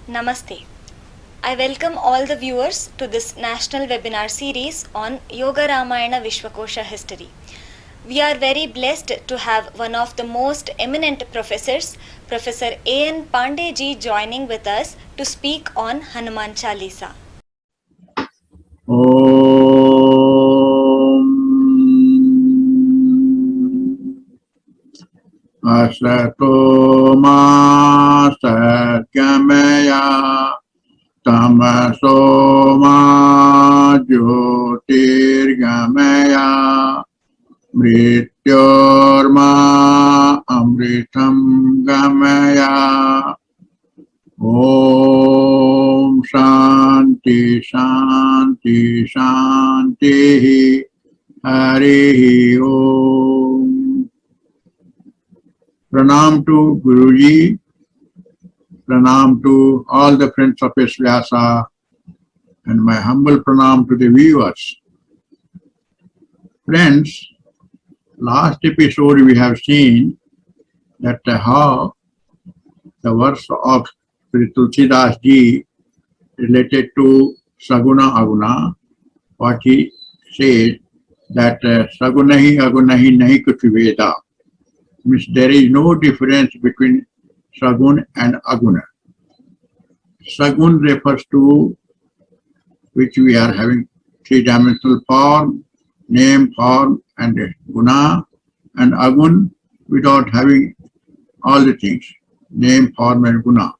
Namaste. I welcome all the viewers to this national webinar series on Yoga Ramayana Vishwa Kosha history. We are very blessed to have one of the most eminent professors, Professor A.N. Pandey ji, joining with us to speak on Hanuman Chalisa. Asato ma satgamaya tamaso ma jyotirgamaya mrityorma amritam gamaya. Om Shanti Shanti Shanti Harihi Om. Pranam to Guruji, pranam to all the friends of S-VYASA, and my humble pranam to the viewers. Friends, last episode we have seen that how the verse of Sri Tulsidas ji related to Saguna Aguna, what he says that Sagunahi Agunahi nahi kuch veda, means there is no difference between Sagun and Aguna. Sagun refers to which we are having three-dimensional form, name, form, and guna, and Agun without having all the things, name, form, and guna.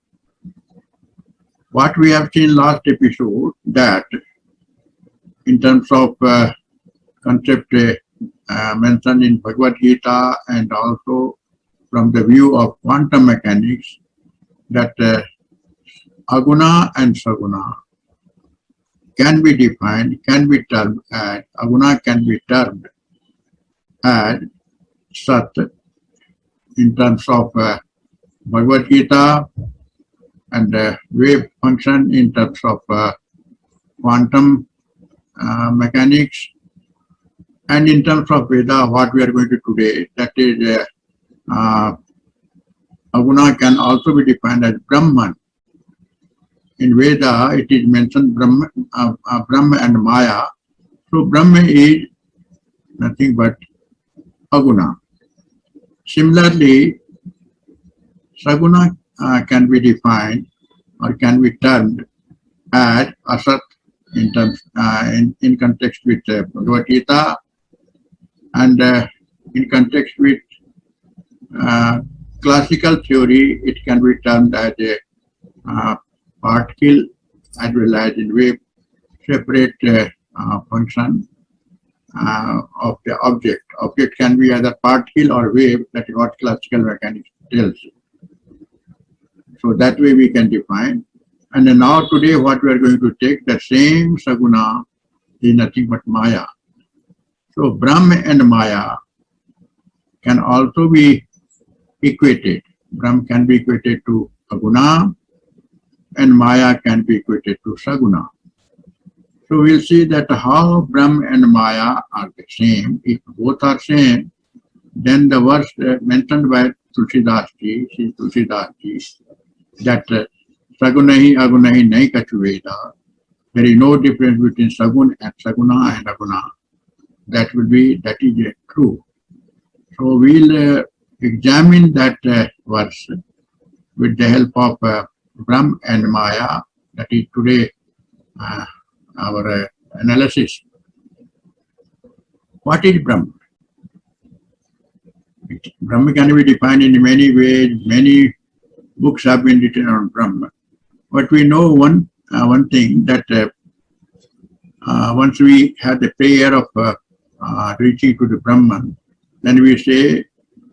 What we have seen last episode, that in terms of concept mentioned in Bhagavad Gita and also from the view of quantum mechanics, that Aguna and Saguna can be defined, can be termed as, Aguna can be termed as Sat in terms of Bhagavad Gita, and wave function in terms of quantum mechanics, and in terms of Veda, what we are going to today, that is Aguna can also be defined as Brahman. In Veda, it is mentioned Brahm and Maya. So Brahma is nothing but Aguna. Similarly, Saguna can be defined or can be termed as Asat in terms in context with Bhagavad Gita, and in context with classical theory, it can be termed as a particle as well as in wave, separate function of the object. Object can be either particle or wave, that is what classical mechanics tells. So that way we can define. And then now today what we are going to take, the same Saguna is nothing but Maya. So Brahm and Maya can also be equated. Brahm can be equated to Aguna and Maya can be equated to Saguna. So we'll see that how Brahm and Maya are the same. If both are same, then the verse mentioned by Tulsidas ji, that Sagunahi Agunahi nahi kachu veda, there is no difference between Sagun and Saguna and Aguna. That is true. So we'll examine that verse with the help of Brahm and Maya. That is today our analysis. What is Brahm? Brahm can be defined in many ways. Many books have been written on Brahm. But we know one thing, that once we have the prayer of reaching to the Brahman, then we say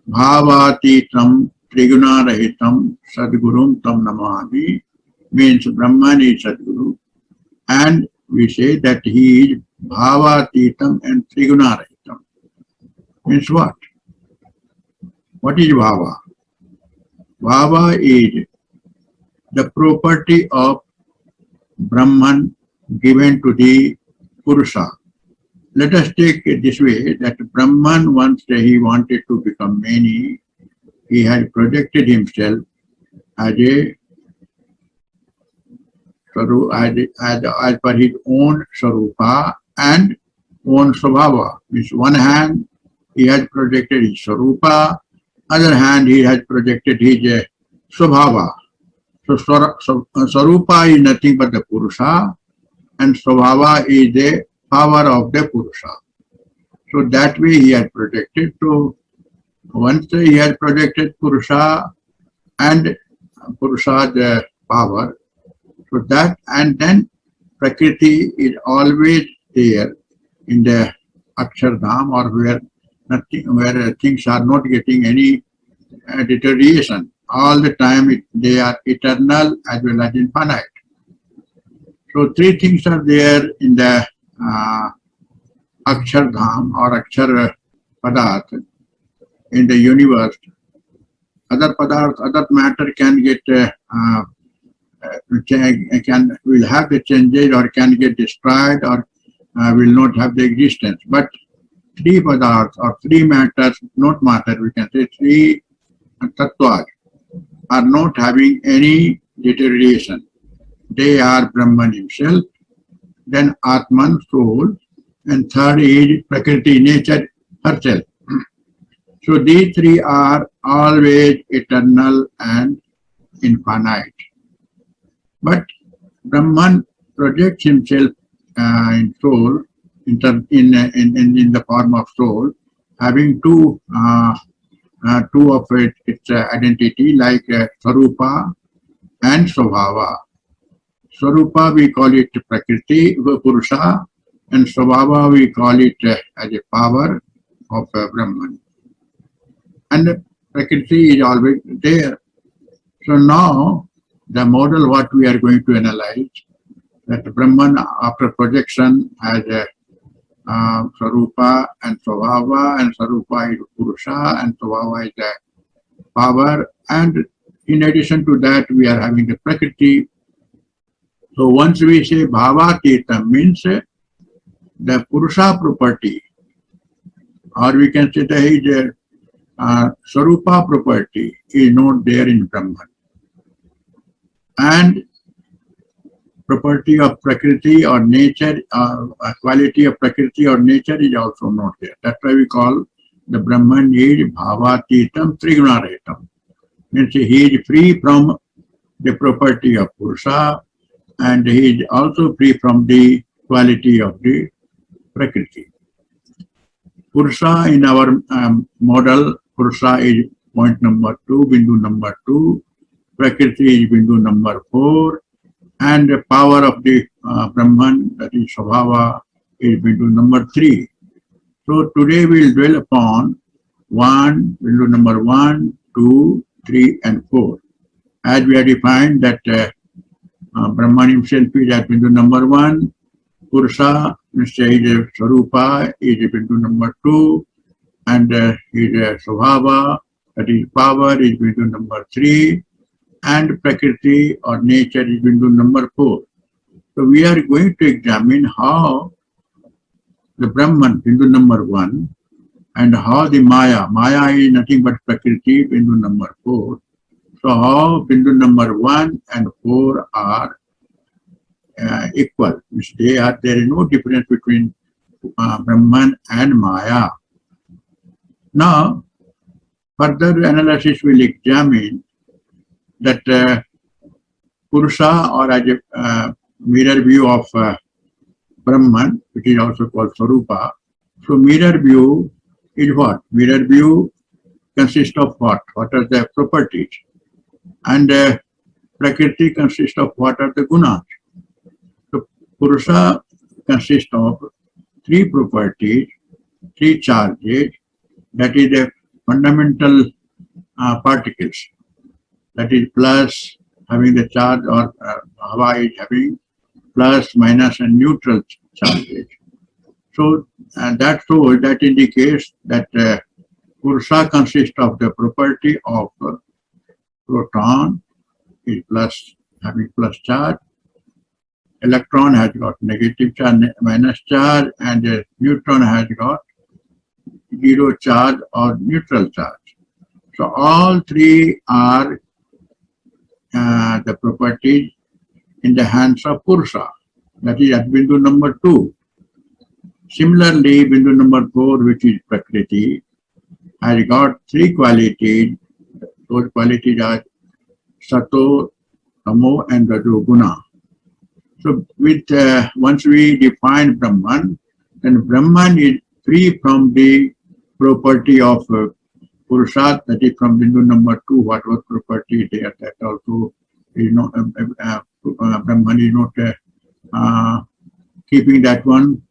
Bhavatitam Triguna-rahitam Sadgurum Tam Namami, means Brahman is Sadguru, and we say that he is Bhavatitam and Triguna-rahitam. Means what? What is Bhava? Bhava is the property of Brahman given to the Purusha. Let us take it this way, that Brahman, once he wanted to become many, he had projected himself as a as per his own Sarupa and own Svabhava. Means one hand he has projected his Sarupa, other hand he has projected his Svabhava. So Sarupa is nothing but the Purusha and Svabhava is the power of the Purusha. So that way he has projected. So once he has projected Purusha and Purusha's power, so that and then Prakriti is always there in the Akshardham or where nothing, where things are not getting any deterioration. All the time they are eternal as well as infinite. So three things are there in the Akshardham or Akshar Padarth in the universe. Other Padarth, other matter can get will have the changes or can get destroyed or will not have the existence. But three Padarths or three matters, not matter, we can say three Tattvas are not having any deterioration. They are Brahman himself, then Atman, soul, and third is Prakriti, nature herself. So these three are always eternal and infinite. But Brahman projects himself in soul, in the form of soul, having two of its identity like Sarupa and Svabhava. Sarupa we call it Prakriti, Purusha, and Svabhava we call it as a power of Brahman. And Prakriti is always there. So now the model what we are going to analyze, that Brahman after projection has a Sarupa and Svabhava, and Sarupa is Purusha and Svabhava is the power, and in addition to that we are having the Prakriti. So once we say Bhavatirtam means the Purusha property, or we can say that his Sarupa property is not there in Brahman. And property of Prakriti or nature, quality of Prakriti or nature is also not there. That's why we call the Brahman is Bhavatitam Trigunarahitam. Means he is free from the property of Purusha and he is also free from the quality of the Prakriti. Purusha in our model, Purusha is point number 2, Bindu number 2, Prakriti is Bindu number 4, and the power of the Brahman, that is Svabhava, is Bindu number 3. So today we will dwell upon Bindu number 1, 2, 3, and 4. As we have defined that Brahman himself is at Bindu number 1, Purusha, Mr. Sarupa is Bindu number 2, and his Svabhava, that is power, is Bindu number 3, and Prakriti or nature is Bindu number 4. So we are going to examine how the Brahman, Bindu number 1, and how the Maya is nothing but Prakriti, Bindu number 4. So how Bindu number 1 and 4 are equal. There is no difference between Brahman and Maya. Now, further analysis will examine that Purusha or as a mirror view of Brahman, which is also called Sarupa. So mirror view is what? Mirror view consists of what? What are the properties? And Prakriti consists of what are the gunas? So Purusha consists of three properties, three charges, that is the fundamental particles. That is plus having the charge, or Hava is having plus, minus, and neutral charges. So that indicates that Purusha consists of the property of proton is plus, having plus charge. Electron has got negative charge, minus charge, and neutron has got zero charge or neutral charge. So all three are the properties in the hands of Purusha. That is at Bindu number 2. Similarly, Bindu number 4, which is Prakriti, has got 3 qualities. Those qualities are Sato, Tamo, and Rajoguna. So, once we define Brahman, then Brahman is free from the property of Purusha, that is from Bindu number 2, whatever property there, that also is not, Brahman is not keeping that one,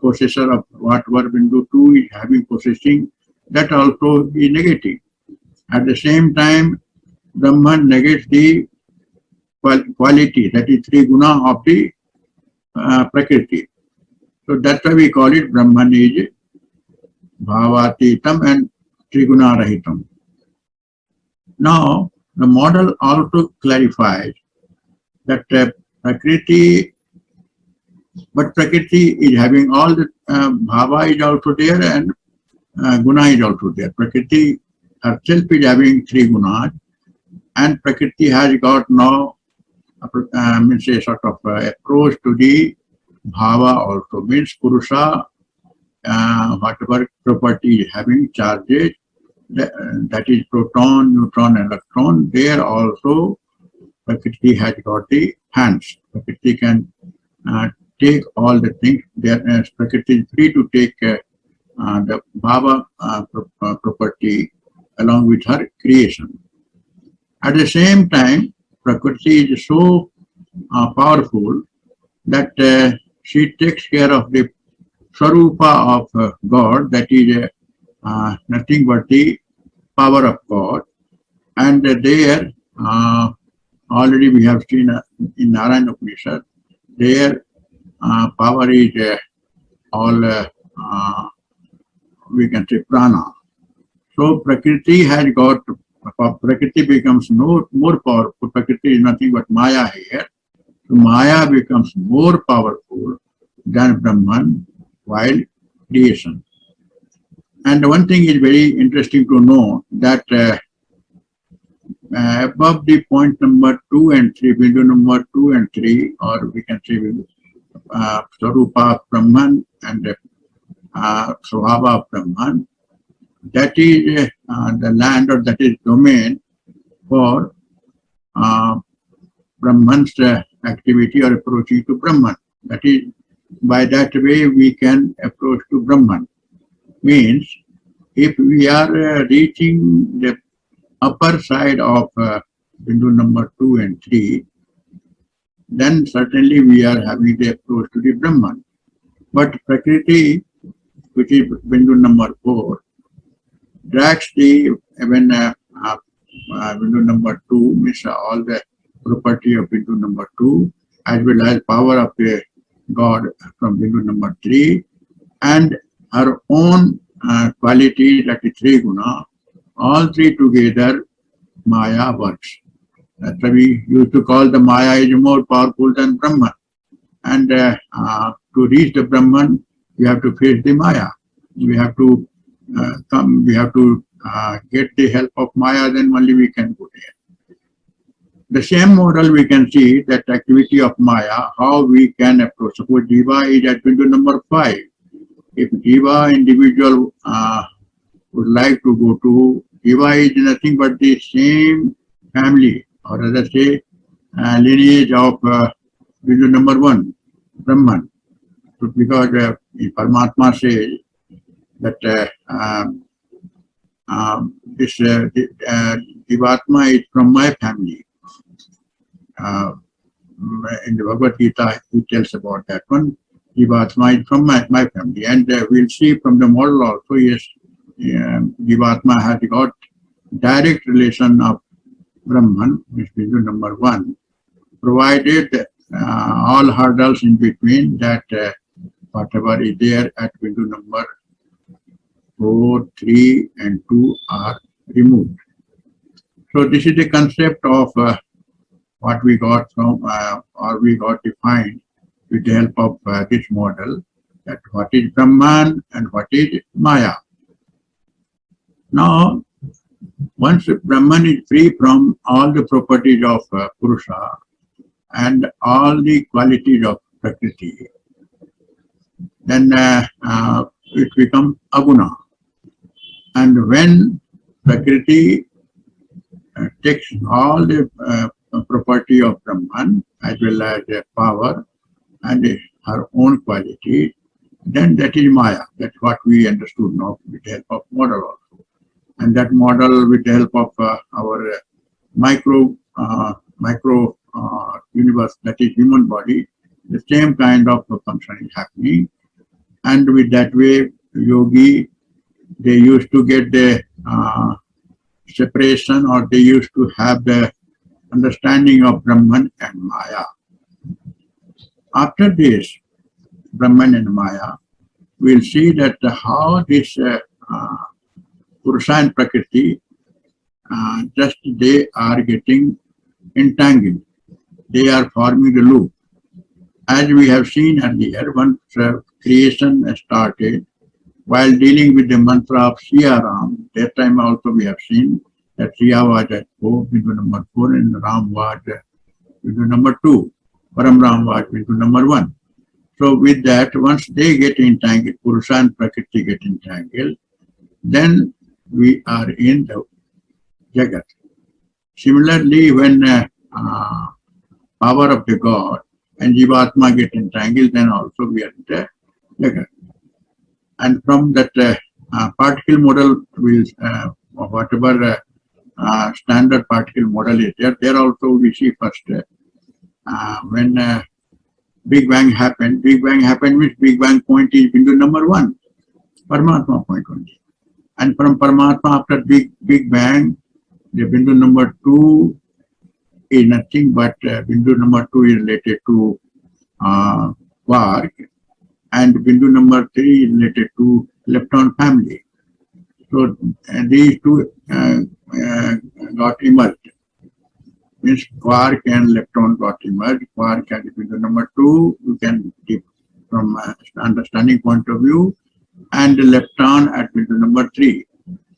possessor of whatever Bindu 2 is having possessing, that also is negative. At the same time, Brahman negates the quality, that is 3 guna of the Prakriti. So that's why we call it Brahman is Bhavatitam and Triguna Rahitam. Now, the model also clarifies that Prakriti, but Prakriti is having all the Bhava is also there and Guna is also there. Prakriti herself is having 3 gunas, and Prakriti has got now means a sort of approach to the Bhava also, means Purusha, whatever property is having charges, that is proton, neutron, electron, there also Prakriti has got the hands. Prakriti can take all the things. Prakriti is free to take the Bhava property along with her creation. At the same time, Prakriti is so powerful that she takes care of the Swarupa of God, that is nothing but the power of God. And there, already we have seen in Narayana Upanishad, their power is all, we can say, prana. So Prakriti has got, Prakriti becomes more powerful. Prakriti is nothing but Maya here. So Maya becomes more powerful than Brahman while creation. And one thing is very interesting to know that above the point number 2 and 3, window number 2 and 3, or we can say Swarupa of Brahman and Swabhava of Brahman, that is the land, or that is domain for Brahman's activity or approaching to Brahman. That is, by that way we can approach to Brahman. Means, if we are reaching the upper side of Bindu number 2 and 3, then certainly we are having the approach to the Brahman. But Prakriti, which is Bindu number 4, drags the, when Bindu number 2, means all the property of Bindu number 2, as well as power of the God from Bindu number 3, and her own quality, that is 3 guna, all 3 together, Maya works. That's why we used to call the Maya is more powerful than Brahman. And to reach the Brahman, we have to face the Maya. We have to we have to get the help of Maya, then only we can go there. The same model we can see that activity of Maya, how we can approach. Suppose Jiva is at window number 5. If Jiva individual would like to go to, Jiva is nothing but the same family, or rather say lineage of window number 1, Brahman. So because Paramatma says that this Jivatma is from my family. In the Bhagavad Gita, he tells about that one. Jivatma is from my family. And we'll see from the model also, yes, Jivatma has got direct relation of Brahman, which is number 1, provided all hurdles in between, that whatever is there at window number 4, 3 and 2 are removed. So this is the concept of what we got from, or we got defined with the help of this model, that what is Brahman and what is Maya. Now, once Brahman is free from all the properties of Purusha, and all the qualities of Prakriti, then it becomes Aguna. And when Prakriti takes all the property of Brahman as well as power and her own quality, then that is Maya. That's what we understood now with the help of model also. And that model with the help of our micro universe, that is human body, the same kind of function is happening. And with that way, yogi, they used to get the separation, or they used to have the understanding of Brahman and Maya. After this, Brahman and Maya, we'll see that how this Purusha and Prakriti, just they are getting entangled. They are forming a loop. As we have seen earlier, once creation started, while dealing with the mantra of Siya Ram, that time also we have seen that Siya was at 4, Bindu number 4, and Ram was Bindu number 2. Param Ram was Bindu number 1. So with that, once they get entangled, Purusha and Prakriti get entangled, then we are in the Jagat. Similarly, when power of the God and Jivatma get entangled, then also we are in the Jagat. And from that particle model, will whatever standard particle model is there, there also we see first when Big Bang happened. Big Bang happened means Big Bang point is Bindu number 1, Paramatma point only. And from Paramatma after Big Bang, the Bindu number 2 is nothing but Bindu number 2 is related to quark, and Bindu number 3 is related to lepton family. So these two got emerged. Means quark and lepton got emerged. Quark and Bindu number 2, you can keep from understanding point of view, and the lepton at Bindu number 3.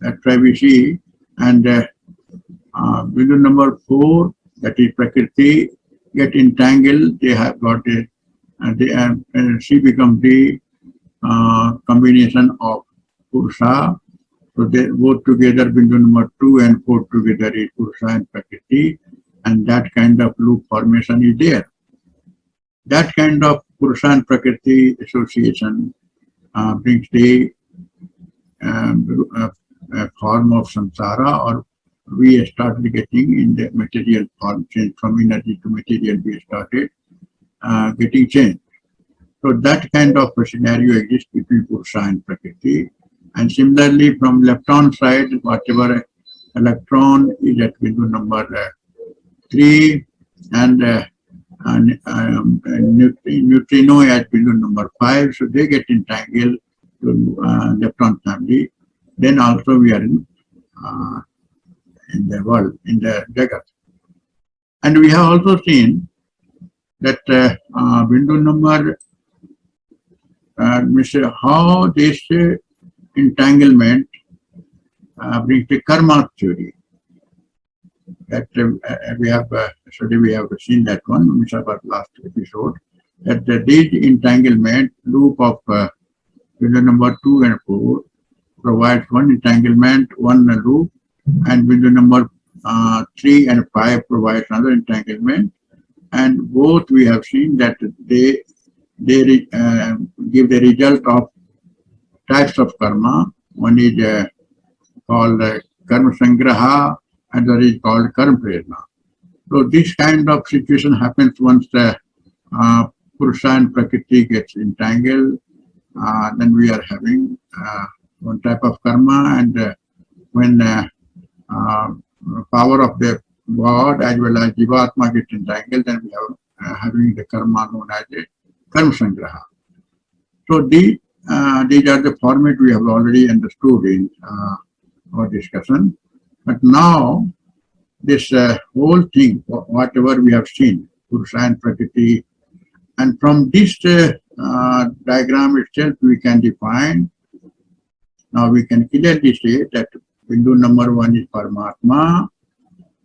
That's why we see, and Bindu number 4, that is Prakriti, get entangled. They have got a, she becomes the combination of Purusha. So they both together, Bindu number 2 and 4 together is Purusha and Prakriti, and that kind of loop formation is there. That kind of Purusha and Prakriti association brings the form of samsara, or we started getting in the material form, change from energy to material, we started getting changed. So that kind of a scenario exists between Purusha and Prakriti. And similarly, from lepton side, whatever electron is at Bindu number 3, and neutrino at Bindu number 5, so they get entangled to lepton family. Then also we are in the world, in the Jagat. And we have also seen that Bindu number, how this entanglement brings the karma theory. That we have we have seen that one, which about last episode, that this entanglement loop of Bindu number 2 and 4 provides one entanglement, one loop, and Bindu number 3 and 5 provides another entanglement, and both we have seen that they give the result of types of karma. One is called karma sangraha, and that is called karma prerna. So this kind of situation happens once the Purusha and Prakriti gets entangled. Then we are having one type of karma, and when power of the God as well as Jivatma get entangled, then we are having the karma known as a karma sangraha. So these are the format we have already understood in our discussion. But now this whole thing, whatever we have seen, Purusha and Prakriti, and from this diagram itself we can define. Now we can clearly say that Bindu number 1 is Paramatma,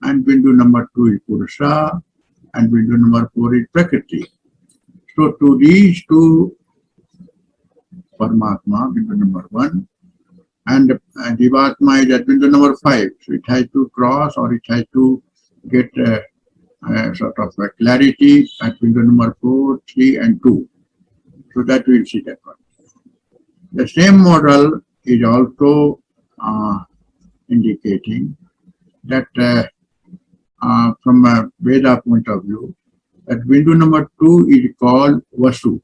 and Bindu number 2 is Purusha, and Bindu number 4 is Prakriti. So to these two Paramatma, Bindu number 1, and Jivatma is at Bindu number 5. So it has to cross, or it has to get sort of a clarity at Bindu number 4, 3 and 2. So that we will see that one. The same model is also indicating that from a Veda point of view, that Bindu number 2 is called Vasu.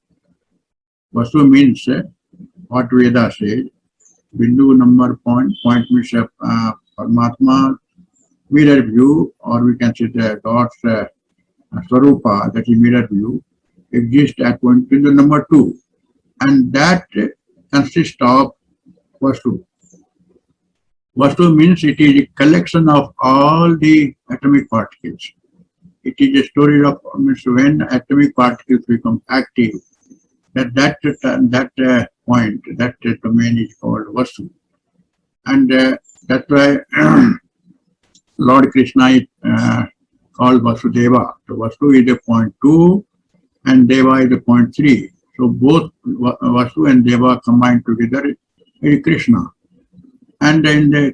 Vasu means what Veda says. Bindu number point means Paramatma mirror view, or we can say the God's Swarupa, that is mirror view, exists at point Bindu number 2, and that consists of Vasu. Vastu means it is a collection of all the atomic particles. It is a story of when atomic particles become active. That point, that domain is called Vastu. And that's why Lord Krishna is called Vasudeva. So Vastu is the point 2 and Deva is the point 3. So both Vastu and Deva combined together is Krishna. And in the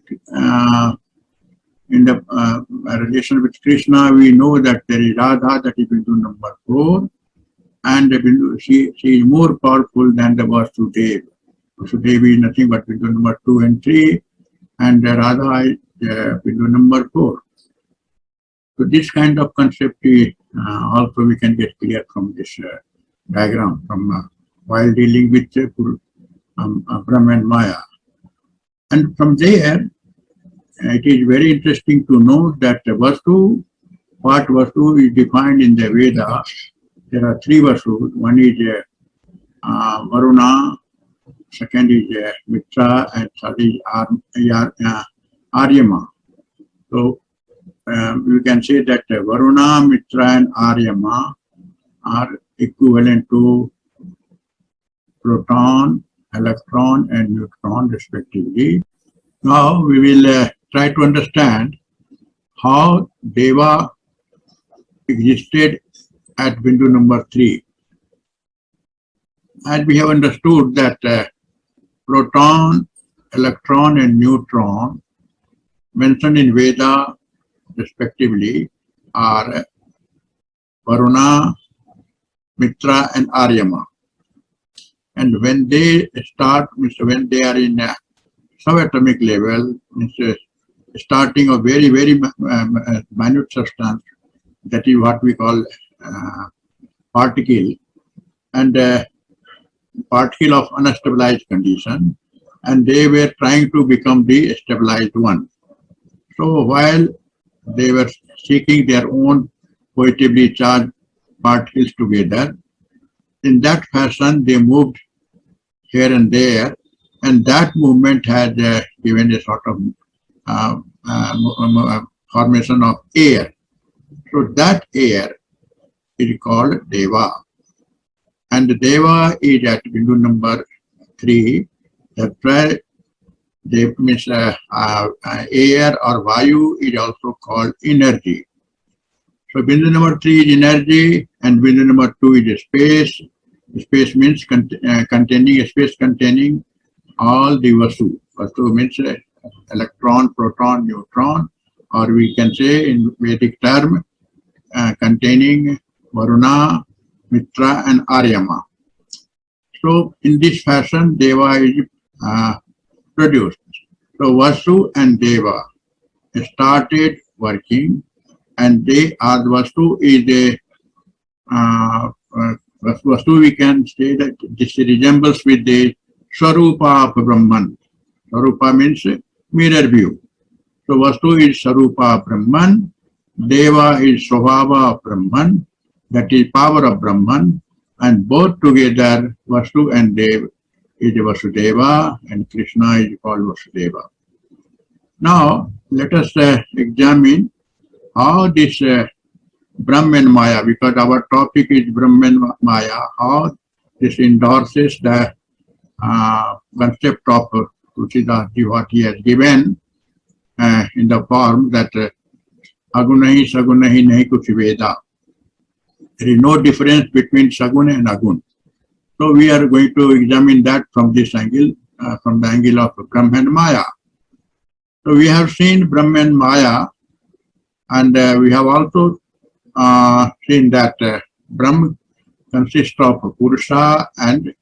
relation with Krishna, we know that there is Radha, that is Bindu number 4, and she is more powerful than the Vasudeva. Vasudeva is nothing but Bindu number 2 and 3, and Radha is Bindu number 4. So this kind of concept is, also we can get clear from this diagram from while dealing with Brahm and Maya. And from there, it is very interesting to note that Vastu, what Vastu is defined in the Veda, there are 3 Vastus. One is Varuna, second is Mitra, and third is Aryama. So we can say that Varuna, Mitra, and Aryama are equivalent to proton, electron, and neutron respectively. Now we will try to understand how Deva existed at Bindu number 3. As we have understood that proton, electron, and neutron mentioned in Veda respectively are Varuna, Mitra, and Aryama. And when they start, when they are in a subatomic level, starting a very, very minute substance, that is what we call particle, and particle of unstabilized condition, and they were trying to become the stabilized one. So while they were seeking their own positively charged particles together, in that fashion they moved here and there, and that movement has given a sort of formation of air. So that air is called Deva, and Deva is at Bindu number 3. That's why they means air or Vayu is also called energy. So Bindu number 3 is energy, and Bindu number 2 is space. Space means containing, space containing all the Vastu. Vastu means electron, proton, neutron, or we can say in Vedic term containing Varuna, Mitra, and Aryama. So in this fashion, Deva is produced. So Vastu and Deva started working, and they are Vastu is a Vastu, we can say that this resembles with the Swarupa of Brahman. Swarupa means mirror view. So Vastu is Swarupa of Brahman, Deva is Swabhava of Brahman, that is power of Brahman, and both together, Vastu and Dev is Vasudeva, and Krishna is called Vasudeva. Now, let us examine how this Brahm and Maya, because our topic is Brahm and Maya, how this endorses the concept of Tulsidas, what he has given in the form that Agunahi Sagunahi Nahi Kuch Veda. There is no difference between Saguna and Aguna. So we are going to examine that from this angle, from the angle of Brahm and Maya. So we have seen Brahm and Maya, and we have also seen that Brahm consists of Purusha and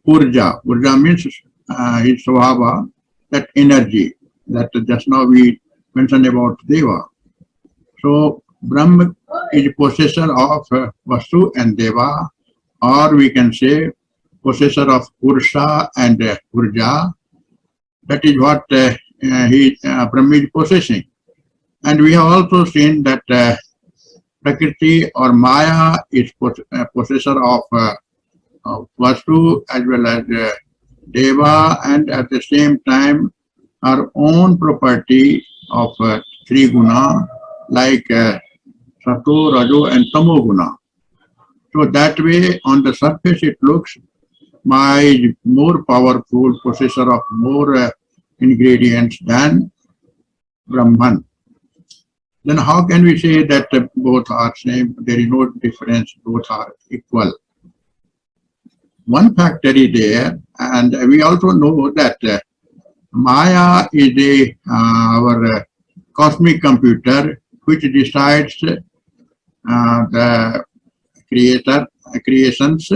Urja. Urja means his Svabha, that energy that just now we mentioned about Deva. So Brahm is possessor of Vastu and Deva, or we can say possessor of Purusha and Urja. That is what Brahm is possessing. And we have also seen that Prakriti or Maya is possessor of Vastu as well as Deva, and at the same time our own property of three guna like Sato, Rajo and Tamo guna. So that way on the surface it looks Maya is more powerful, possessor of more ingredients than Brahman. Then how can we say that both are same? There is no difference, both are equal. One factor is there, and we also know that Maya is our cosmic computer which decides the creations,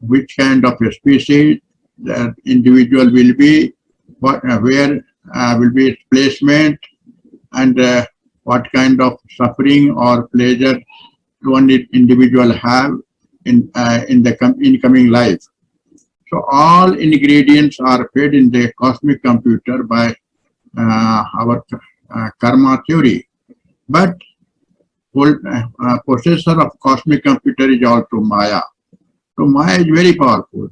which kind of a species the individual will be, where will be its placement, and what kind of suffering or pleasure one individual have in the incoming life. So all ingredients are fed in the cosmic computer by our karma theory. But possessor of cosmic computer is also Maya. So Maya is very powerful.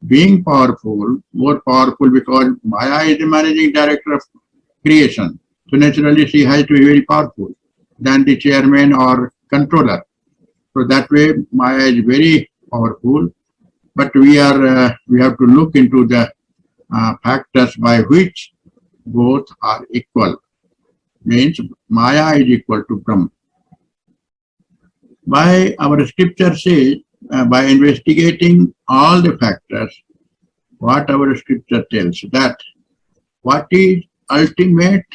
Being powerful, more powerful because Maya is the managing director of creation. So naturally she has to be very powerful than the chairman or controller. So that way Maya is very powerful. But we have to look into the factors by which both are equal. Means Maya is equal to Brahm. By our scripture says, by investigating all the factors, what our scripture tells that what is ultimate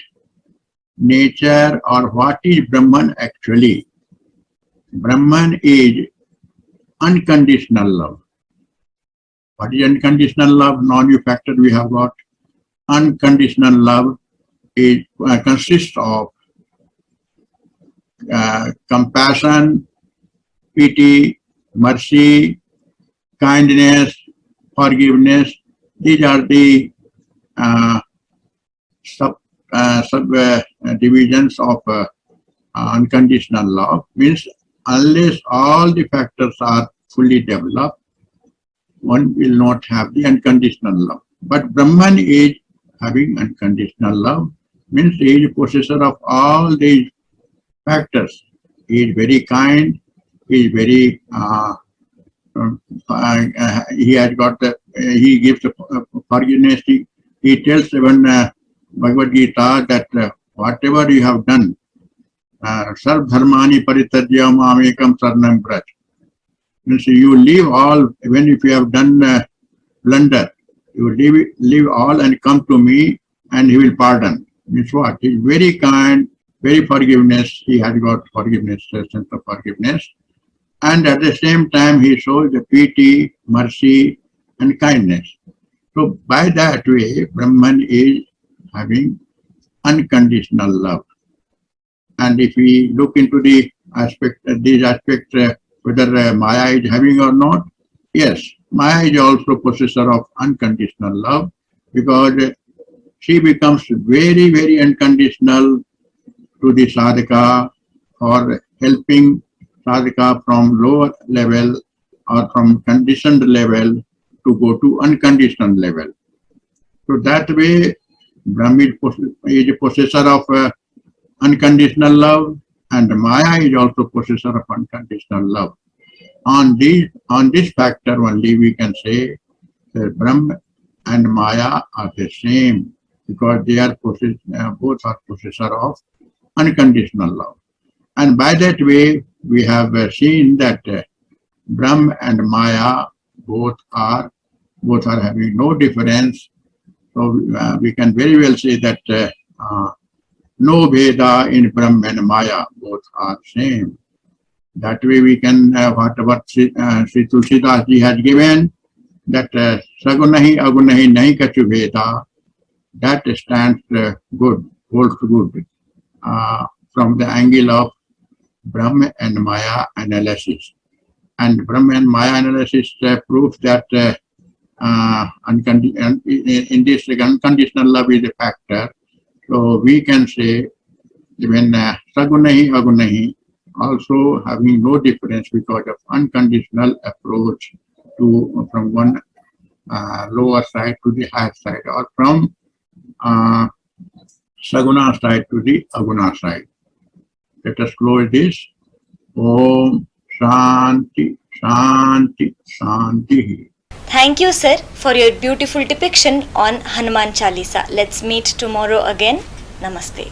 nature or what is Brahman actually. Brahman is unconditional love. What is unconditional love? Non-new factor we have got. Unconditional love is consists of compassion, pity, mercy, kindness, forgiveness. These are the sub divisions of unconditional love. Means unless all the factors are fully developed, one will not have the unconditional love. But Brahman is having unconditional love, means he is possessor of all these factors. He is very kind, he is very, he has got the, he gives the forgiveness. He tells even Bhagavad Gita that whatever you have done, Sarv Dharmani Paritajya Mamekam Sarnam Braj. Means you leave all, even if you have done blunder, you leave all and come to me and he will pardon. Means what? He is very kind, very forgiveness. He has got forgiveness, sense of forgiveness. And at the same time, he shows the pity, mercy, and kindness. So by that way, Brahman is having unconditional love. And if we look into the aspect, these aspects, whether Maya is having or not, yes, Maya is also possessor of unconditional love because she becomes very, very unconditional to the sadhaka for helping sadhaka from lower level or from conditioned level to go to unconditioned level. So that way, Brahma is a possessor of unconditional love, and Maya is also possessor of unconditional love. On this factor only we can say that Brahma and Maya are the same because they are both are possessor of unconditional love. And by that way, we have seen that Brahm and Maya both are having no difference. So we can very well say that no Veda in Brahm and Maya, both are same. That way we can, whatever Sri Tulsidas ji has given, that Sagunahi Agunahi Nahi Kachu Veda, that stands good, holds good from the angle of Brahm and Maya analysis. And Brahm and Maya analysis proves that in this unconditional love is a factor. So we can say when Sagunahi Agunahi also having no difference because of unconditional approach to from one lower side to the higher side, or from uh, Saguna side to the Aguna side. Let us close this. Om Shanti Shanti Shanti. Thank you, sir, for your beautiful depiction on Hanuman Chalisa. Let's meet tomorrow again. Namaste.